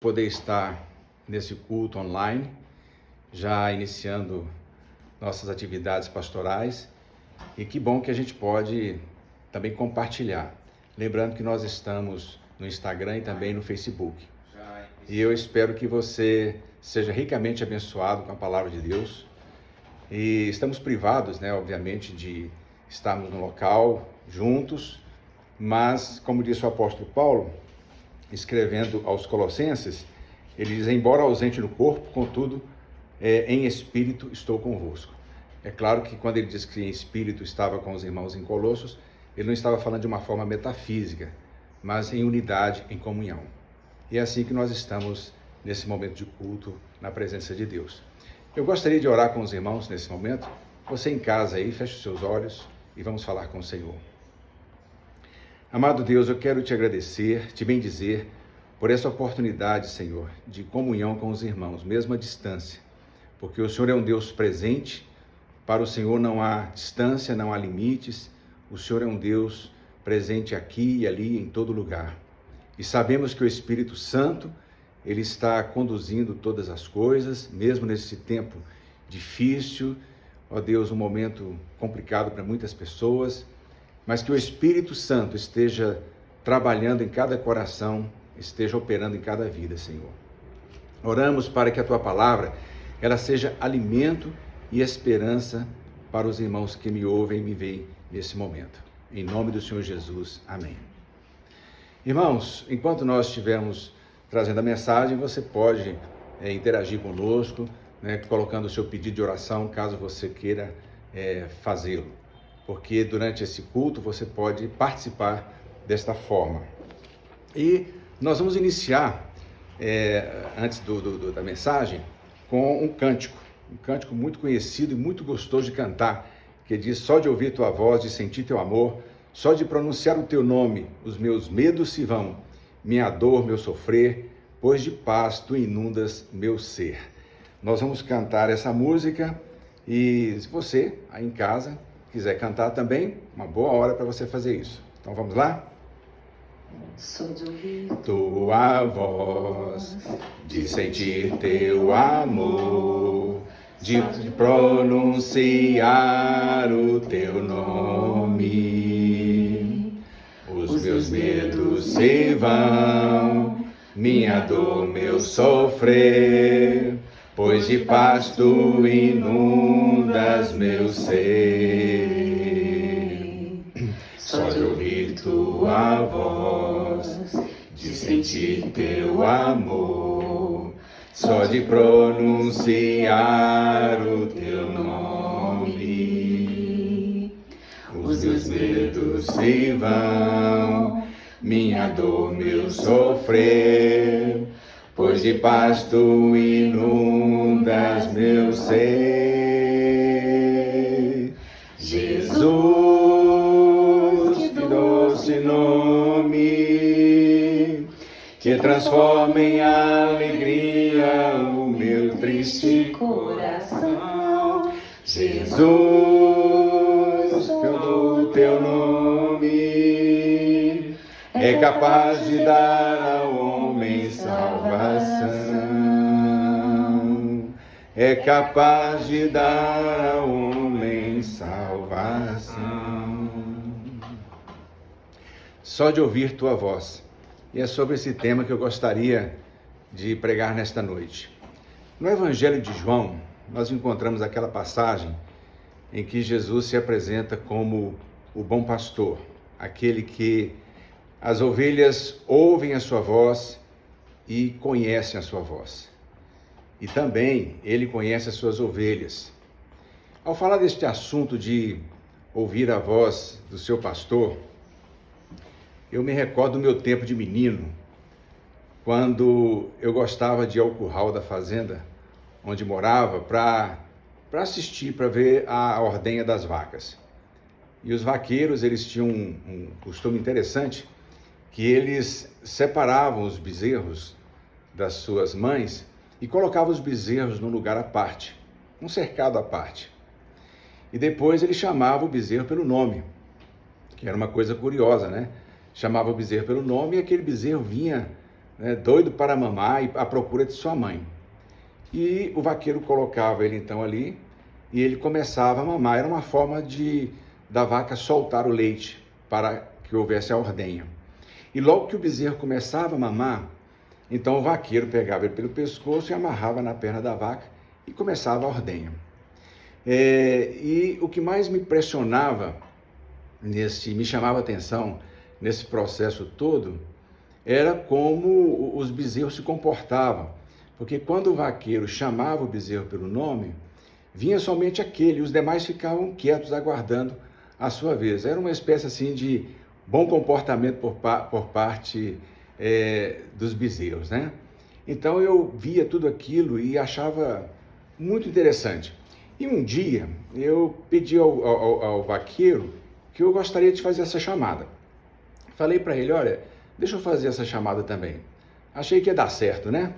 Poder estar nesse culto online, já iniciando nossas atividades pastorais, e que bom que a gente pode também compartilhar. Lembrando que nós estamos no Instagram e também no Facebook. E eu espero que você seja ricamente abençoado com a palavra de Deus. E estamos privados, obviamente, de estarmos no local juntos, mas, como disse o apóstolo Paulo, escrevendo aos Colossenses, ele diz: embora ausente no corpo, contudo, em espírito estou convosco. É claro que quando ele diz que em espírito estava com os irmãos em Colossos, ele não estava falando de uma forma metafísica, mas em unidade, em comunhão. E é assim que nós estamos nesse momento de culto, na presença de Deus. Eu gostaria de orar com os irmãos nesse momento. Você em casa aí, feche os seus olhos e vamos falar com o Senhor. Amado Deus, eu quero te agradecer, te bendizer por essa oportunidade, Senhor, de comunhão com os irmãos, mesmo à distância, porque o Senhor é um Deus presente, para o Senhor não há distância, não há limites, o Senhor é um Deus presente aqui e ali, em todo lugar. E sabemos que o Espírito Santo, ele está conduzindo todas as coisas, mesmo nesse tempo difícil, ó Deus, um momento complicado para muitas pessoas, mas que o Espírito Santo esteja trabalhando em cada coração, esteja operando em cada vida, Senhor. Oramos para que a Tua palavra, ela seja alimento e esperança para os irmãos que me ouvem e me veem nesse momento. Em nome do Senhor Jesus, amém. Irmãos, enquanto nós estivermos trazendo a mensagem, você pode interagir conosco, colocando o seu pedido de oração, caso você queira fazê-lo. Porque durante esse culto você pode participar desta forma. E nós vamos iniciar, antes da mensagem, com um cântico muito conhecido e muito gostoso de cantar, que diz: só de ouvir tua voz, de sentir teu amor, só de pronunciar o teu nome, os meus medos se vão, minha dor, meu sofrer, pois de paz tu inundas meu ser. Nós vamos cantar essa música e se você, aí em casa, quiser cantar também, uma boa hora para você fazer isso. Então vamos lá? Só de ouvir tua voz, de sentir teu amor, de pronunciar o teu nome, os meus medos se vão, minha dor, meu sofrer, pois de paz tu inundas meu ser. Só de ouvir tua voz, de sentir teu amor, só de pronunciar o teu nome, os meus medos se vão, minha dor, meu sofrer, pois de paz tu inundas meu ser. Jesus, que doce nome, que transforma em alegria o meu triste coração. Jesus, pelo teu nome, é capaz de dar ao homem salvação, é capaz de dar ao homem salvação. Só de ouvir tua voz. E é sobre esse tema que eu gostaria de pregar nesta noite. No Evangelho de João, nós encontramos aquela passagem em que Jesus se apresenta como o bom pastor, aquele que as ovelhas ouvem a sua voz e conhecem a sua voz. E também ele conhece as suas ovelhas. Ao falar deste assunto de ouvir a voz do seu pastor, eu me recordo do meu tempo de menino, quando eu gostava de ir ao curral da fazenda, onde morava, para assistir, para ver a ordenha das vacas. E os vaqueiros, eles tinham um costume interessante, que eles separavam os bezerros das suas mães e colocavam os bezerros num lugar à parte, um cercado à parte. E depois ele chamava o bezerro pelo nome, que era uma coisa curiosa, chamava o bezerro pelo nome e aquele bezerro vinha né, doido para mamar e à procura de sua mãe. E o vaqueiro colocava ele então ali e ele começava a mamar. Era uma forma da vaca soltar o leite para que houvesse a ordenha. E logo que o bezerro começava a mamar, então o vaqueiro pegava ele pelo pescoço e amarrava na perna da vaca e começava a ordenha. E o que mais me impressionava, me chamava a atenção nesse processo todo, era como os bezerros se comportavam. Porque quando o vaqueiro chamava o bezerro pelo nome, vinha somente aquele, e os demais ficavam quietos, aguardando a sua vez. Era uma espécie assim de bom comportamento por parte dos bezerros, né? Então eu via tudo aquilo e achava muito interessante. E um dia eu pedi ao vaqueiro que eu gostaria de fazer essa chamada. Falei para ele, olha, deixa eu fazer essa chamada também. Achei que ia dar certo, né?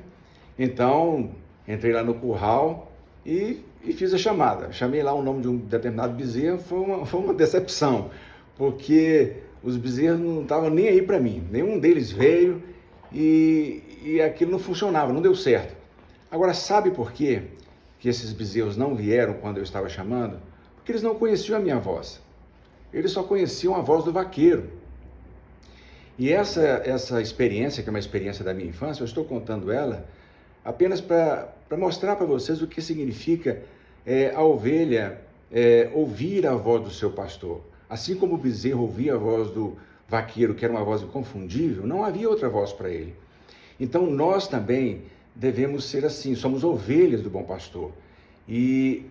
Então, entrei lá no curral e fiz a chamada. Chamei lá o nome de um determinado bezerro, foi uma decepção, porque os bezerros não estavam nem aí para mim. Nenhum deles veio e aquilo não funcionava, não deu certo. Agora, sabe por quê que esses bezerros não vieram quando eu estava chamando? Porque eles não conheciam a minha voz. Eles só conheciam a voz do vaqueiro. E essa experiência, que é uma experiência da minha infância, eu estou contando ela apenas para mostrar para vocês o que significa a ovelha ouvir a voz do seu pastor. Assim como o bezerro ouvia a voz do vaqueiro, que era uma voz inconfundível, não havia outra voz para ele. Então nós também devemos ser assim, somos ovelhas do bom pastor. E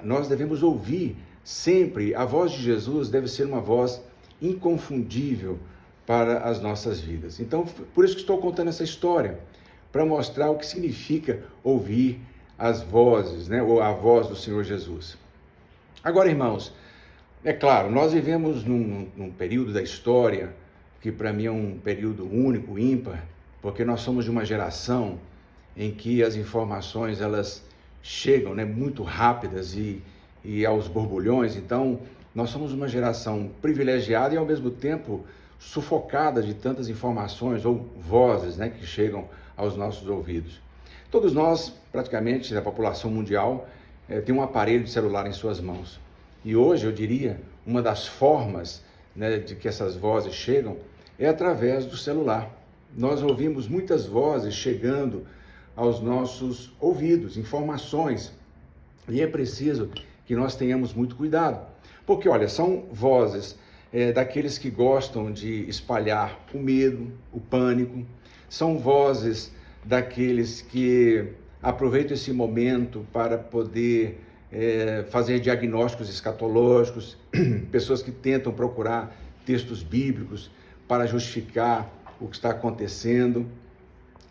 nós devemos ouvir sempre, a voz de Jesus deve ser uma voz inconfundível para as nossas vidas. Então, por isso que estou contando essa história, para mostrar o que significa ouvir as vozes, né, ou a voz do Senhor Jesus. Agora, irmãos, é claro, nós vivemos num período da história que para mim é um período único, ímpar, porque nós somos de uma geração em que as informações elas chegam, né, muito rápidas e aos borbulhões. Então, nós somos uma geração privilegiada e ao mesmo tempo sufocada de tantas informações ou vozes, né, que chegam aos nossos ouvidos. Todos nós, praticamente, da população mundial, tem um aparelho de celular em suas mãos. E hoje, eu diria, uma das formas, né, de que essas vozes chegam é através do celular. Nós ouvimos muitas vozes chegando aos nossos ouvidos, informações, e é preciso que nós tenhamos muito cuidado. Porque, olha, são vozes daqueles que gostam de espalhar o medo, o pânico, são vozes daqueles que aproveitam esse momento para poder fazer diagnósticos escatológicos, pessoas que tentam procurar textos bíblicos para justificar o que está acontecendo,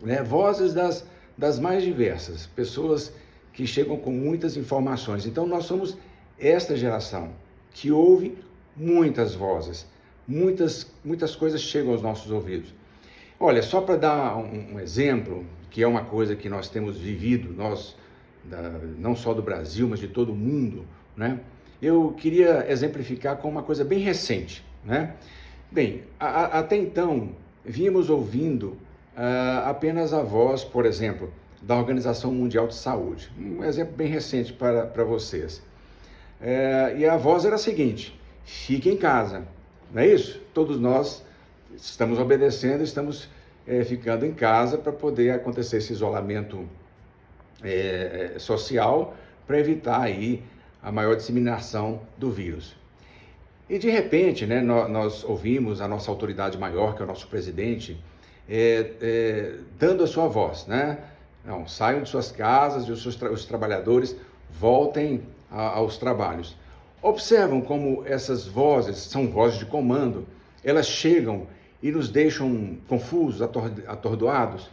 né? Vozes das mais diversas, pessoas que chegam com muitas informações. Então nós somos esta geração que ouve muitas vozes, muitas coisas chegam aos nossos ouvidos. Olha, só para dar um exemplo, que é uma coisa que nós temos vivido, nós, não só do Brasil, mas de todo o mundo, né? Eu queria exemplificar com uma coisa bem recente, né? Bem, até então, vínhamos ouvindo apenas a voz, por exemplo, da Organização Mundial de Saúde. Um exemplo bem recente para vocês. E a voz era a seguinte: fique em casa, não é isso? Todos nós estamos obedecendo, estamos ficando em casa para poder acontecer esse isolamento social, para evitar aí a maior disseminação do vírus. E de repente, né, nós ouvimos a nossa autoridade maior, que é o nosso presidente, dando a sua voz, né? Não, saiam de suas casas e os trabalhadores voltem aos trabalhos. Observam como essas vozes, são vozes de comando, elas chegam e nos deixam confusos, atordoados.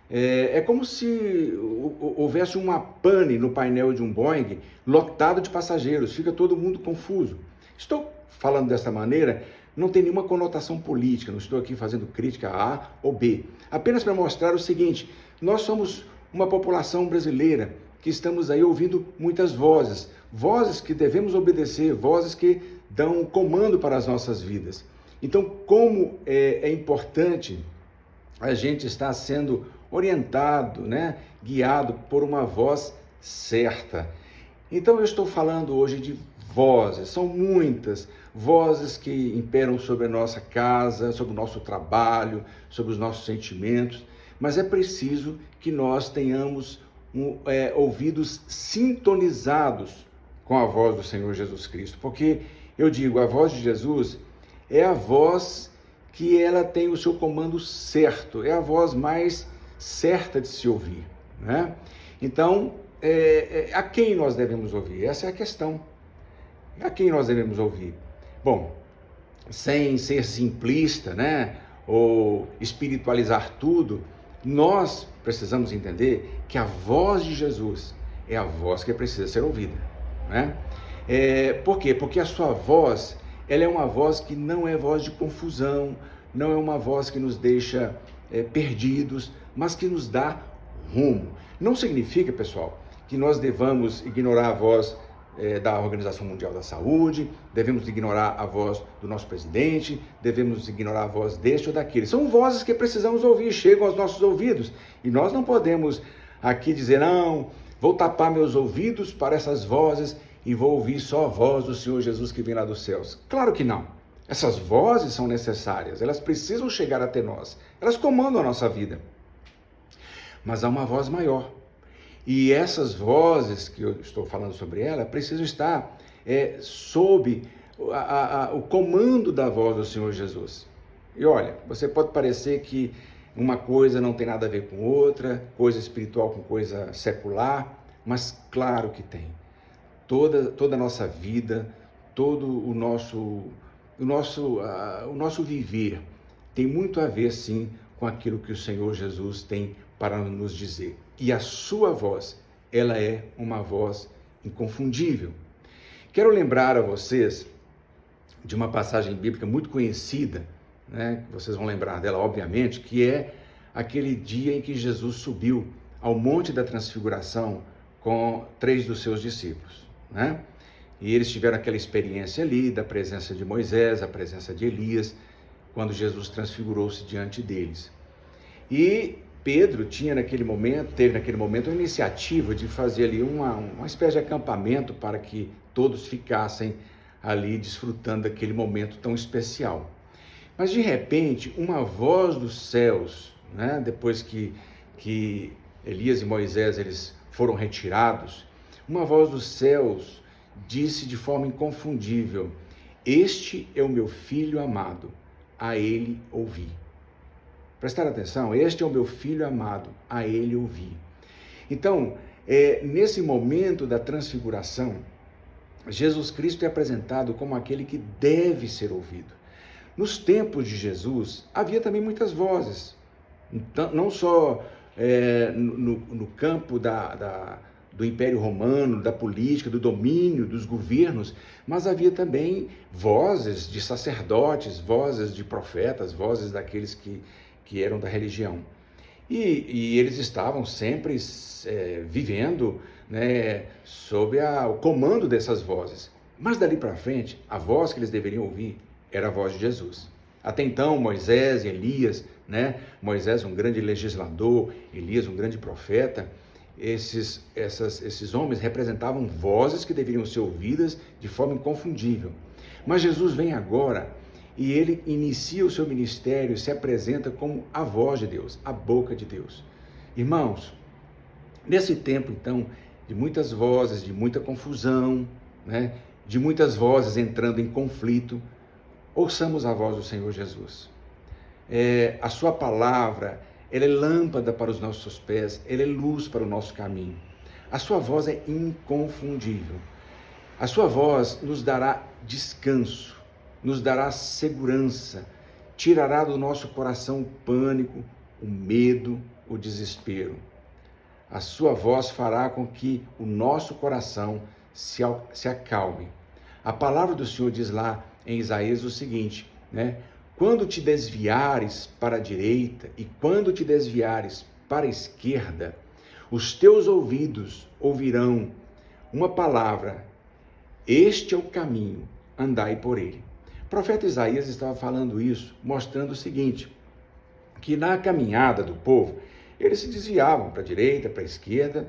É como se houvesse uma pane no painel de um Boeing lotado de passageiros, fica todo mundo confuso. Estou falando dessa maneira, não tem nenhuma conotação política, não estou aqui fazendo crítica a A ou B, apenas para mostrar o seguinte: nós somos uma população brasileira que estamos aí ouvindo muitas vozes, vozes que devemos obedecer, vozes que dão comando para as nossas vidas. Então, como é importante a gente está sendo orientado, né, guiado por uma voz certa. Então eu estou falando hoje de vozes, são muitas vozes que imperam sobre a nossa casa, sobre o nosso trabalho, sobre os nossos sentimentos, mas é preciso que nós tenhamos ouvidos sintonizados com a voz do Senhor Jesus Cristo, porque eu digo, a voz de Jesus é a voz que ela tem o seu comando certo, é a voz mais certa de se ouvir, né? Então, a quem nós devemos ouvir? Essa é a questão. A quem nós devemos ouvir? Bom, sem ser simplista, né, ou espiritualizar tudo, nós precisamos entender que a voz de Jesus é a voz que precisa ser ouvida, né? Por quê? Porque a sua voz, ela é uma voz que não é voz de confusão, não é uma voz que nos deixa perdidos, mas que nos dá rumo. Não significa, pessoal, que nós devamos ignorar a voz da Organização Mundial da Saúde, devemos ignorar a voz do nosso presidente, devemos ignorar a voz deste ou daquele. São vozes que precisamos ouvir, chegam aos nossos ouvidos. E nós não podemos aqui dizer, não, vou tapar meus ouvidos para essas vozes e vou ouvir só a voz do Senhor Jesus que vem lá dos céus. Claro que não. Essas vozes são necessárias, elas precisam chegar até nós, elas comandam a nossa vida. Mas há uma voz maior. E essas vozes que eu estou falando sobre ela precisam estar sob o comando da voz do Senhor Jesus. E olha, você pode parecer que uma coisa não tem nada a ver com outra, coisa espiritual com coisa secular, mas claro que tem. Toda a nossa vida, todo o nosso viver tem muito a ver, sim, com aquilo que o Senhor Jesus tem para nos dizer. E a sua voz, ela é uma voz inconfundível. Quero lembrar a vocês de uma passagem bíblica muito conhecida, né? Vocês vão lembrar dela, obviamente, que é aquele dia em que Jesus subiu ao Monte da Transfiguração com 3 dos seus discípulos, né? E eles tiveram aquela experiência ali da presença de Moisés, a presença de Elias, quando Jesus transfigurou-se diante deles. E Pedro teve naquele momento uma iniciativa de fazer ali uma espécie de acampamento para que todos ficassem ali desfrutando daquele momento tão especial. Mas de repente, uma voz dos céus, né, depois que Elias e Moisés eles foram retirados, uma voz dos céus disse de forma inconfundível: "Este é o meu filho amado, a ele ouvi." Prestar atenção, este é o meu filho amado, a ele ouvi. Então, nesse momento da transfiguração, Jesus Cristo é apresentado como aquele que deve ser ouvido. Nos tempos de Jesus, havia também muitas vozes, não só no campo do Império Romano, da política, do domínio, dos governos, mas havia também vozes de sacerdotes, vozes de profetas, vozes daqueles que eram da religião. E eles estavam sempre vivendo, né, sob o comando dessas vozes. Mas dali para frente, a voz que eles deveriam ouvir era a voz de Jesus. Até então, Moisés e Elias, né? Moisés um grande legislador, Elias um grande profeta, esses homens representavam vozes que deveriam ser ouvidas de forma inconfundível. Mas Jesus vem agora e ele inicia o seu ministério e se apresenta como a voz de Deus, a boca de Deus. Irmãos, nesse tempo, então, de muitas vozes, de muita confusão, né, de muitas vozes entrando em conflito, ouçamos a voz do Senhor Jesus. A sua palavra, ela é lâmpada para os nossos pés, ela é luz para o nosso caminho. A sua voz é inconfundível. A sua voz nos dará descanso, nos dará segurança, tirará do nosso coração o pânico, o medo, o desespero. A sua voz fará com que o nosso coração se acalme. A palavra do Senhor diz lá em Isaías o seguinte, né? Quando te desviares para a direita e quando te desviares para a esquerda, os teus ouvidos ouvirão uma palavra: este é o caminho, andai por ele. O profeta Isaías estava falando isso, mostrando o seguinte, que na caminhada do povo, eles se desviavam para a direita, para a esquerda,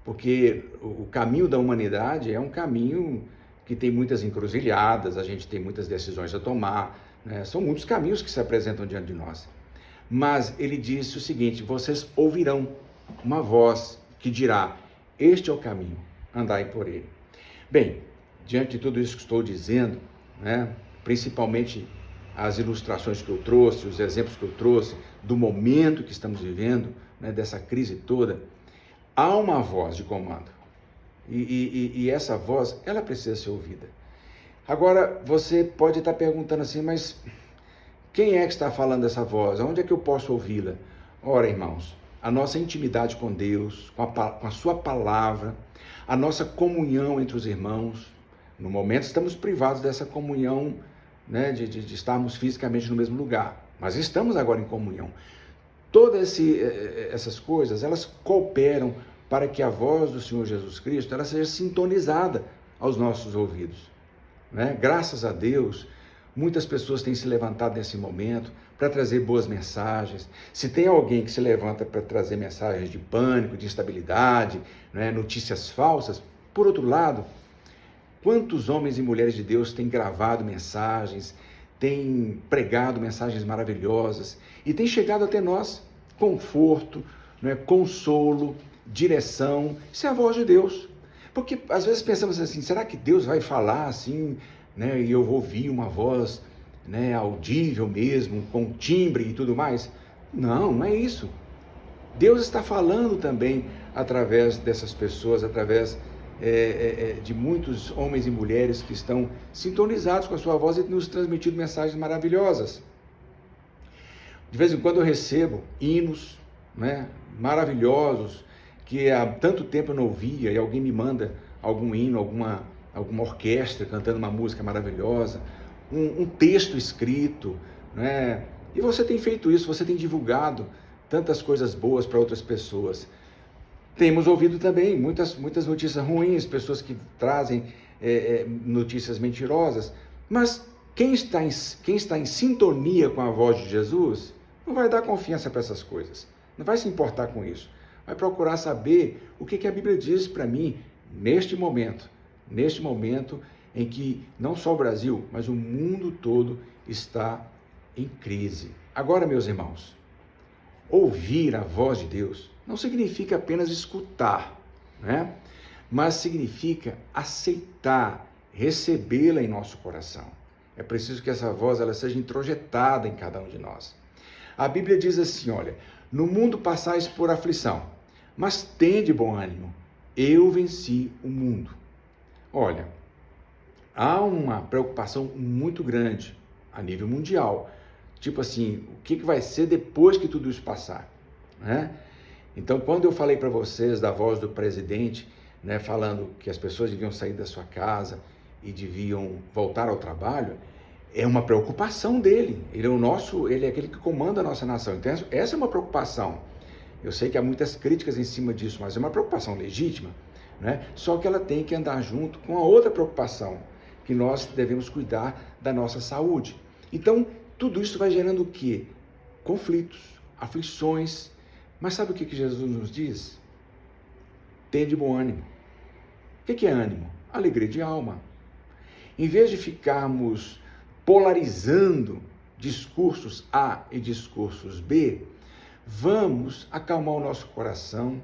porque o caminho da humanidade é um caminho que tem muitas encruzilhadas, a gente tem muitas decisões a tomar, né? São muitos caminhos que se apresentam diante de nós. Mas ele disse o seguinte: vocês ouvirão uma voz que dirá, este é o caminho, andai por ele. Bem, diante de tudo isso que estou dizendo, né, principalmente as ilustrações que eu trouxe, os exemplos que eu trouxe, do momento que estamos vivendo, né, dessa crise toda, há uma voz de comando. E essa voz, ela precisa ser ouvida. Agora, você pode estar perguntando assim, mas quem é que está falando essa voz? Onde é que eu posso ouvi-la? Ora, irmãos, a nossa intimidade com Deus, com a sua palavra, a nossa comunhão entre os irmãos. No momento estamos privados dessa comunhão, né, de estarmos fisicamente no mesmo lugar, mas estamos agora em comunhão. Todas essas coisas, elas cooperam para que a voz do Senhor Jesus Cristo ela seja sintonizada aos nossos ouvidos, né? Graças a Deus, muitas pessoas têm se levantado nesse momento para trazer boas mensagens. Se tem alguém que se levanta para trazer mensagens de pânico, de instabilidade, né, notícias falsas, por outro lado, quantos homens e mulheres de Deus têm gravado mensagens, têm pregado mensagens maravilhosas e têm chegado até nós conforto, né, consolo, direção. Isso é a voz de Deus. Porque às vezes pensamos assim, será que Deus vai falar assim, né, e eu vou ouvir uma voz, né, audível mesmo, com timbre e tudo mais? Não, não é isso. Deus está falando também através dessas pessoas, através de muitos homens e mulheres que estão sintonizados com a sua voz e nos transmitindo mensagens maravilhosas. De vez em quando eu recebo hinos, né, maravilhosos, que há tanto tempo eu não ouvia, e alguém me manda algum hino, alguma orquestra cantando uma música maravilhosa, um texto escrito, né? E você tem feito isso, você tem divulgado tantas coisas boas para outras pessoas. Temos ouvido também muitas notícias ruins, pessoas que trazem notícias mentirosas, mas quem está em sintonia com a voz de Jesus não vai dar confiança para essas coisas, não vai se importar com isso, vai procurar saber o que a Bíblia diz para mim neste momento em que não só o Brasil, mas o mundo todo está em crise. Agora, meus irmãos, ouvir a voz de Deus não significa apenas escutar, né? Mas significa aceitar, recebê-la em nosso coração. É preciso que essa voz ela seja introjetada em cada um de nós. A Bíblia diz assim, olha, no mundo passais por aflição, mas tende bom ânimo, eu venci o mundo. Olha, há uma preocupação muito grande a nível mundial, tipo assim, o que vai ser depois que tudo isso passar, né? Então, quando eu falei para vocês da voz do presidente, né, falando que as pessoas deviam sair da sua casa e deviam voltar ao trabalho, é uma preocupação dele. Ele é aquele que comanda a nossa nação. Então, essa é uma preocupação. Eu sei que há muitas críticas em cima disso, mas é uma preocupação legítima, né? Só que ela tem que andar junto com a outra preocupação, que nós devemos cuidar da nossa saúde. Então, tudo isso vai gerando o quê? Conflitos, aflições. Mas sabe o que Jesus nos diz? Tende bom ânimo. O que é ânimo? Alegria de alma. Em vez de ficarmos polarizando discursos A e discursos B, vamos acalmar o nosso coração,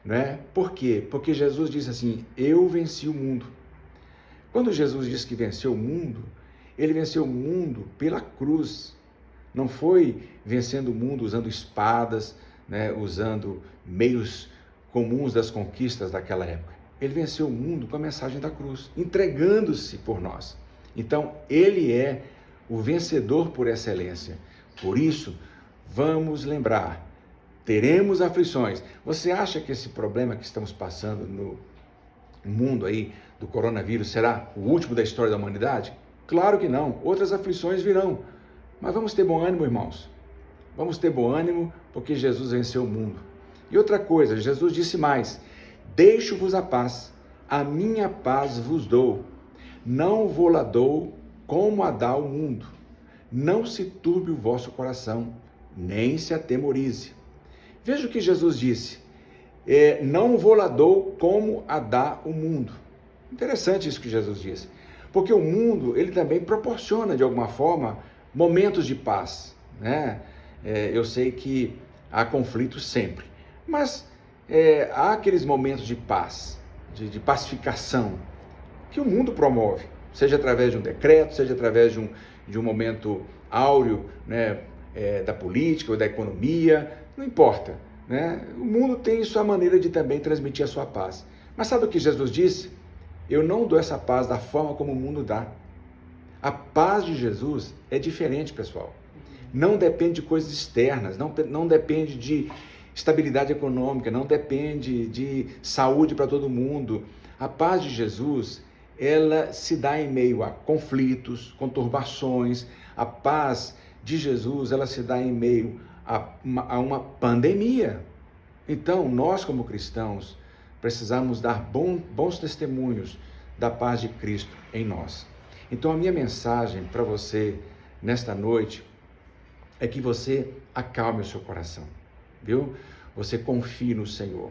né? Por quê? Porque Jesus disse assim, eu venci o mundo. Quando Jesus disse que venceu o mundo, ele venceu o mundo pela cruz. Não foi vencendo o mundo usando espadas, né, usando meios comuns das conquistas daquela época. Ele venceu o mundo com a mensagem da cruz, entregando-se por nós. Então, ele é o vencedor por excelência. Por isso, vamos lembrar, teremos aflições. Você acha que esse problema que estamos passando no mundo aí, do coronavírus, será o último da história da humanidade? Claro que não, outras aflições virão. Mas vamos ter bom ânimo, irmãos. Vamos ter bom ânimo, porque Jesus venceu o mundo. E outra coisa, Jesus disse mais, deixo-vos a paz, a minha paz vos dou, não vou-la dou como a dá o mundo. Não se turbe o vosso coração, nem se atemorize. Veja o que Jesus disse: não vou lá dou como a dá o mundo. Interessante isso que Jesus disse, porque o mundo, ele também proporciona, de alguma forma, momentos de paz, né? Eu sei que há conflitos sempre, mas há aqueles momentos de paz, de pacificação, que o mundo promove, seja através de um decreto, seja através de um momento áureo, né, da política ou da economia, não importa, né? O mundo tem sua maneira de também transmitir a sua paz. Mas sabe o que Jesus disse? Eu não dou essa paz da forma como o mundo dá. A paz de Jesus é diferente, pessoal. Não depende de coisas externas, não depende de estabilidade econômica, não depende de saúde para todo mundo. A paz de Jesus, ela se dá em meio a conflitos, conturbações. A paz de Jesus, ela se dá em meio a uma pandemia. Então, nós como cristãos, precisamos dar bons testemunhos da paz de Cristo em nós. Então, a minha mensagem para você nesta noite é que você acalme o seu coração, viu? Você confie no Senhor.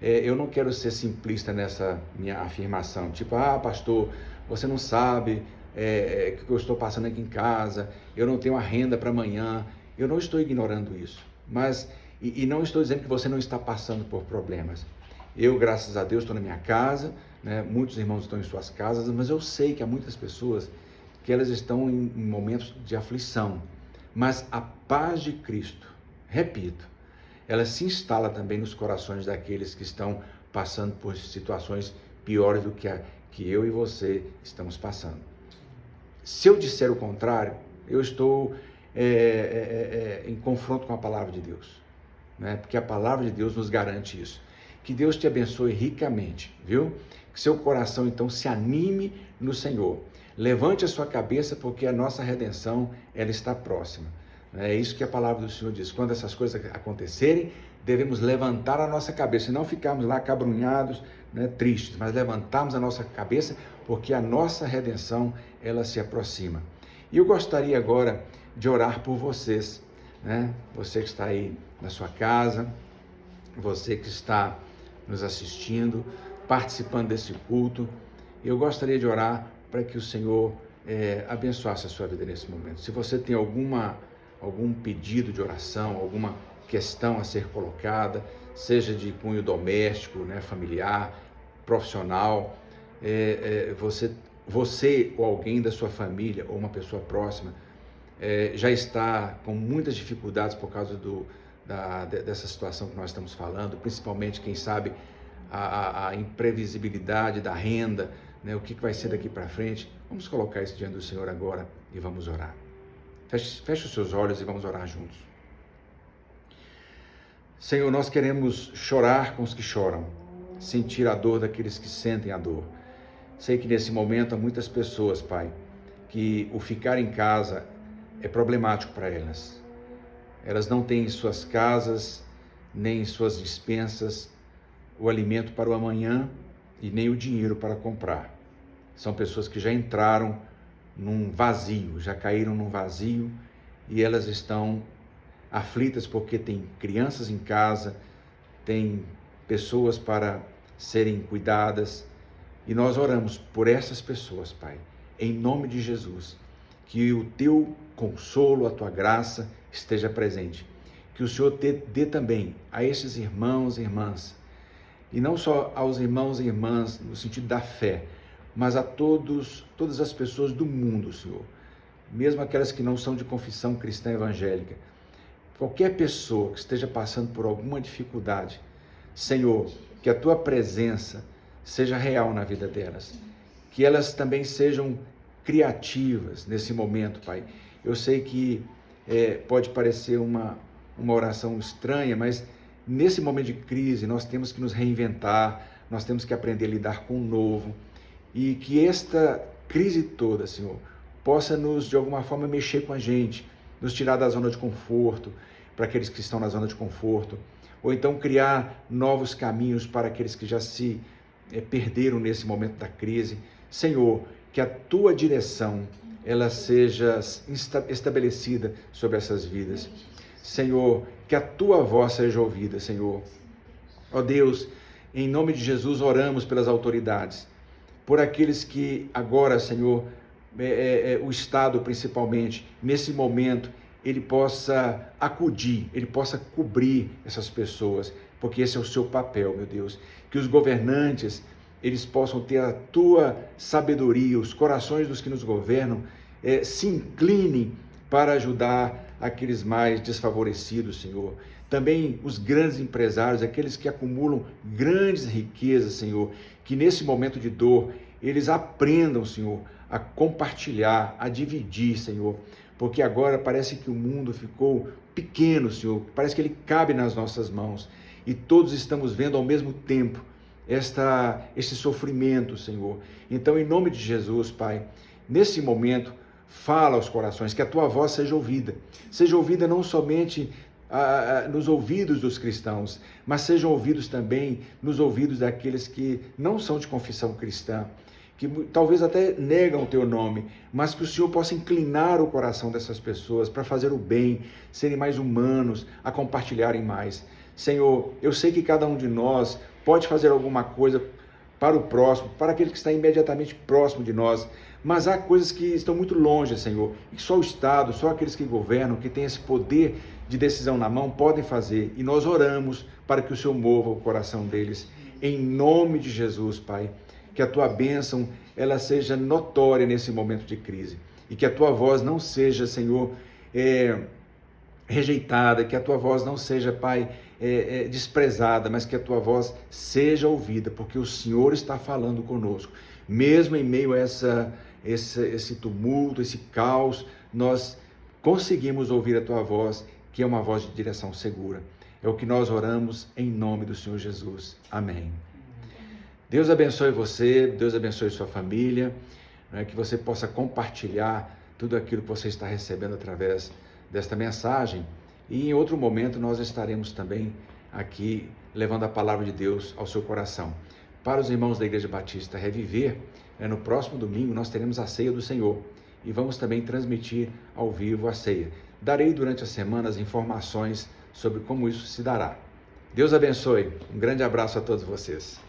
Eu não quero ser simplista nessa minha afirmação, tipo, pastor, você não sabe o que eu estou passando aqui em casa, eu não tenho a renda para amanhã. Eu não estou ignorando isso, mas e não estou dizendo que você não está passando por problemas. Eu, graças a Deus, estou na minha casa, né? Muitos irmãos estão em suas casas, mas eu sei que há muitas pessoas que elas estão em momentos de aflição. Mas a paz de Cristo, repito, ela se instala também nos corações daqueles que estão passando por situações piores do que eu e você estamos passando. Se eu disser o contrário, eu estou em confronto com a palavra de Deus, né? Porque a palavra de Deus nos garante isso. Que Deus te abençoe ricamente, viu? Que seu coração então se anime no Senhor. Levante a sua cabeça, porque a nossa redenção, ela está próxima. É isso que a palavra do Senhor diz. Quando essas coisas acontecerem, devemos levantar a nossa cabeça e não ficarmos lá acabrunhados, né, tristes, mas levantarmos a nossa cabeça, porque a nossa redenção, ela se aproxima. E eu gostaria agora de orar por vocês, né? Você que está aí na sua casa, você que está nos assistindo, participando desse culto, eu gostaria de orar para que o Senhor abençoasse a sua vida nesse momento. Se você tem algum pedido de oração, alguma questão a ser colocada, seja de cunho doméstico, né, familiar, profissional, você ou alguém da sua família ou uma pessoa próxima já está com muitas dificuldades por causa dessa situação que nós estamos falando, principalmente, quem sabe, a imprevisibilidade da renda, né, o que vai ser daqui para frente. Vamos colocar isso diante do Senhor agora e vamos orar. Feche os seus olhos e vamos orar juntos. Senhor, nós queremos chorar com os que choram, sentir a dor daqueles que sentem a dor. Sei que nesse momento há muitas pessoas, Pai, que o ficar em casa é problemático para elas. Elas não têm em suas casas, nem em suas despensas, o alimento para o amanhã e nem o dinheiro para comprar. São pessoas que já entraram num vazio, já caíram num vazio e elas estão aflitas porque tem crianças em casa, tem pessoas para serem cuidadas, e nós oramos por essas pessoas, Pai, em nome de Jesus, que o teu consolo, a tua graça esteja presente, que o Senhor dê também a esses irmãos e irmãs, e não só aos irmãos e irmãs no sentido da fé, mas a todas as pessoas do mundo, Senhor, mesmo aquelas que não são de confissão cristã evangélica, qualquer pessoa que esteja passando por alguma dificuldade, Senhor, que a tua presença seja real na vida delas, que elas também sejam criativas nesse momento, Pai. Eu sei que pode parecer uma oração estranha, mas nesse momento de crise nós temos que nos reinventar, nós temos que aprender a lidar com o novo, e que esta crise toda, Senhor, possa de alguma forma mexer com a gente, nos tirar da zona de conforto, para aqueles que estão na zona de conforto, ou então criar novos caminhos para aqueles que já se perderam nesse momento da crise. Senhor, que a tua direção ela seja estabelecida sobre essas vidas. Senhor, que a tua voz seja ouvida, Senhor. Ó Deus, em nome de Jesus, oramos pelas autoridades, por aqueles que agora, Senhor, o Estado principalmente, nesse momento, ele possa acudir, ele possa cobrir essas pessoas, porque esse é o seu papel, meu Deus. Que os governantes, eles possam ter a tua sabedoria, os corações dos que nos governam se inclinem para ajudar aqueles mais desfavorecidos, Senhor. Também os grandes empresários, aqueles que acumulam grandes riquezas, Senhor, que nesse momento de dor, eles aprendam, Senhor, a compartilhar, a dividir, Senhor, porque agora parece que o mundo ficou pequeno, Senhor, parece que ele cabe nas nossas mãos e todos estamos vendo ao mesmo tempo esse sofrimento, Senhor. Então, em nome de Jesus, Pai, nesse momento, fala aos corações, que a tua voz seja ouvida não somente nos ouvidos dos cristãos, mas sejam ouvidos também nos ouvidos daqueles que não são de confissão cristã, que talvez até negam o teu nome, mas que o Senhor possa inclinar o coração dessas pessoas para fazer o bem, serem mais humanos, a compartilharem mais. Senhor, eu sei que cada um de nós pode fazer alguma coisa para o próximo, para aquele que está imediatamente próximo de nós, mas há coisas que estão muito longe, Senhor, e só o Estado, só aqueles que governam, que têm esse poder de decisão na mão, podem fazer, e nós oramos para que o Senhor mova o coração deles, em nome de Jesus, Pai, que a tua bênção, ela seja notória nesse momento de crise, e que a tua voz não seja, Senhor, rejeitada, que a tua voz não seja, Pai, desprezada, mas que a tua voz seja ouvida, porque o Senhor está falando conosco, mesmo em meio a esse tumulto, esse caos, nós conseguimos ouvir a tua voz, que é uma voz de direção segura. É o que nós oramos em nome do Senhor Jesus. Amém. Deus abençoe você, Deus abençoe sua família, que você possa compartilhar tudo aquilo que você está recebendo através desta mensagem, e em outro momento nós estaremos também aqui levando a palavra de Deus ao seu coração. Para os irmãos da Igreja Batista Reviver, no próximo domingo nós teremos a ceia do Senhor e vamos também transmitir ao vivo a ceia. Darei durante a semana as informações sobre como isso se dará. Deus abençoe, um grande abraço a todos vocês.